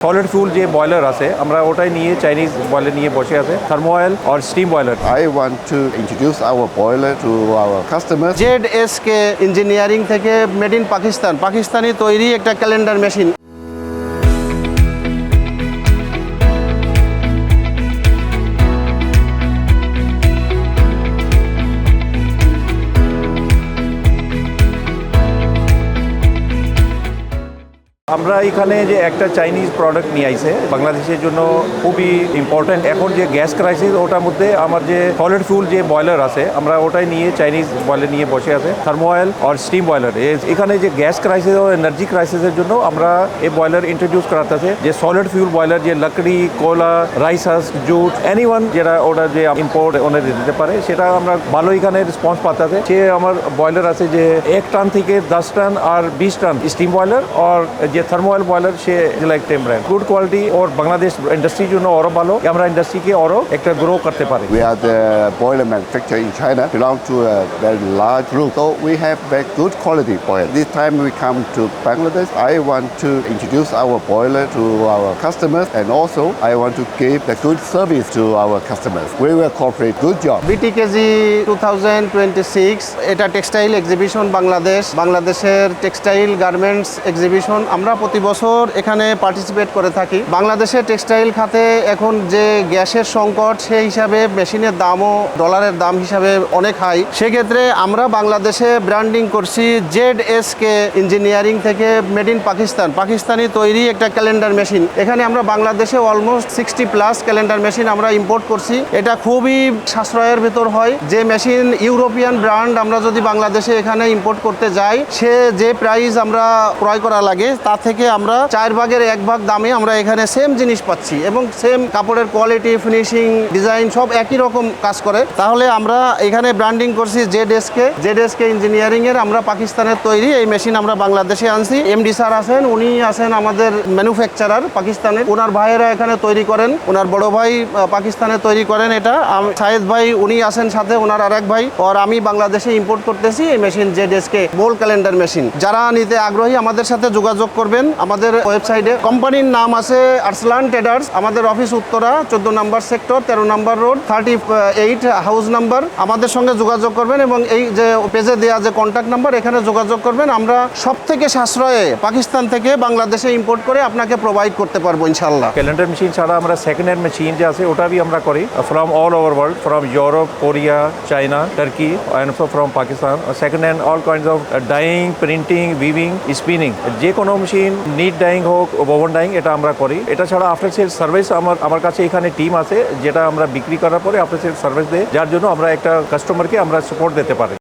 Solid ফুল যে boiler আছে আমরা ওটাই নিয়ে চাইনিজ বয়লার নিয়ে বসে আছে থার্মো অয়েল আর steam boiler. I want to introduce our boiler to our customers. ZSK engineering থেকে মেড ইন পাকিস্তানি তৈরি একটা ক্যালেন্ডার মেশিন। আমরা এখানে যে একটা চাইনিজ প্রোডাক্ট নিয়ে আইছে বাংলাদেশের জন্য খুবই ইম্পর্টেন্ট। এখন যে গ্যাস ক্রাইসিস ওটার মধ্যে আমার যে সলিড ফুল যে বয়লার আছে আমরা ওটাই নিয়ে চাইনিজ বয়লার নিয়ে বসে আছে থার্মো অয়েল আর স্টিম বয়লার। এখানে যে গ্যাস ক্রাইসিস ও এনার্জি ক্রাইসিসের জন্য আমরা এই বয়লার ইন্ট্রোডিউস করাতেছে যে সলিড ফিউল বয়লার যে লকড়ি কোয়লা রাইস হাস জুট এনিওয়ান যেটা ওটা যে ইম্পোর্ট ওনার দিতে পারে সেটা আমরা ভালো এখানে রেসপন্স পাতাছে। সে আমার বয়লার আছে যে 1 টন থেকে 10 টন আর 20 টন স্টিম বয়লার আর যে থার্মোয়েল বয়লার সে লাইক টেম ব্র্যান্ড গুড কোয়ালিটি और বাংলাদেশ ইন্ডাস্ট্রির জন্য আরো ভালো আমরা ইন্ডাস্ট্রিকে আরো একটা গ্রো করতে পারি। We are the boiler manufacturer in China, belong to a very large group, so we have very good quality boiler. This time we come to Bangladesh, I want to introduce our boiler to our customers, and also I want to give the good service to our customers. We will cooperate. Good job. BTKG 2026 এটা textile exhibition বাংলাদেশের textile garments exhibition. আমরা প্রতি বছর এখানে participate করে থাকি। বাংলাদেশের textile খাতে এখন যে গ্যাসের সংকট সেই হিসাবে মেশিনের দামও ডলারের দাম হিসাবে অনেক হাই। সেক্ষেত্রে আমরা বাংলাদেশে ব্র্যান্ডিং করছি ZSK ইঞ্জিনিয়ারিং থেকে মেড ইন পাকিস্তানি তৈরি একটা ক্যালেন্ডার মেশিন। এখানে আমরা বাংলাদেশে অলমোস্ট 60+ ক্যালেন্ডার মেশিন আমরা ইম্পোর্ট করছি। এটা খুবই সাশ্রয়ের ভেতর হয়। যে মেশিন ইউরোপিয়ান ব্র্যান্ড আমরা যদি বাংলাদেশে এখানে ইম্পোর্ট করতে যাই সে যে প্রাইস আমরা ক্রয় করা লাগে তা থেকে আমরা 4 ভাগের 1 ভাগ দামে আমরা এখানে সেম জিনিস পাচ্ছি এবং সেম কাপড়ের কোয়ালিটি ফিনিশিং ডিজাইন সব একই রকম কাজ করে। তাহলে আমরা এখানে ব্র্যান্ডিং করছি ZSK ইঞ্জিনিয়ারিং এর। আমরা পাকিস্তানের তৈরি এই মেশিন আমরা বাংলাদেশে আনছি। এমডি স্যার আছেন, উনি আছেন আমাদের ম্যানুফ্যাকচারার পাকিস্তানের। ওনার ভাইয়েরা এখানে তৈরি করেন, ওনার বড় ভাই পাকিস্তানে তৈরি করেন এটা। সায়েদ ভাই উনি আছেন সাথে, ওনার আরেক ভাই। আর আমি বাংলাদেশে ইম্পোর্ট করতেছি এই মেশিন ZSK বোল ক্যালেন্ডার মেশিন। যারা নিতে আগ্রহী আমাদের সাথে যোগাযোগ করবেন। আমাদের ওয়েবসাইটে কোম্পানির নাম আছে আরসলান ট্রেডার্স। আমাদের অফিস উত্তরা 14 নম্বর সেক্টর 13 নম্বর রোড 38 হাউস নাম্বার। আমাদের সঙ্গে যোগাযোগ করবেন এবং এই যে পেজে দেওয়া যে কন্ট্যাক্ট নাম্বার এখানে যোগাযোগ করবেন। আমরা সব থেকে সাশ্রয়ে পাকিস্তান থেকে বাংলাদেশে ইম্পোর্ট করে আপনাকে প্রোভাইড করতে পারবো ইনশাল্লাহ। ক্যালেন্ডার মেশিন ছাড়া আমরা সেকেন্ড হ্যান্ড মেশিন যে আছে ওটা আমরা করি from all over world, from Europe, Korea, China, turkey and from Pakistan. Second hand all kinds of dying, printing, weaving, spinning, যে কোনো মেশিন নিট ডাইং হোক ওভেন ডাইং এটা আমরা করি। এটা ছাড়া আফটার সেল সার্ভিস আমার কাছে এখানে টিম আছে যেটা আমরা বিক্রি করার পরে আফটার সেল সার্ভিস দেয়, যার জন্য আমরা একটা কাস্টমারকে আমরা সাপোর্ট দিতে পারি।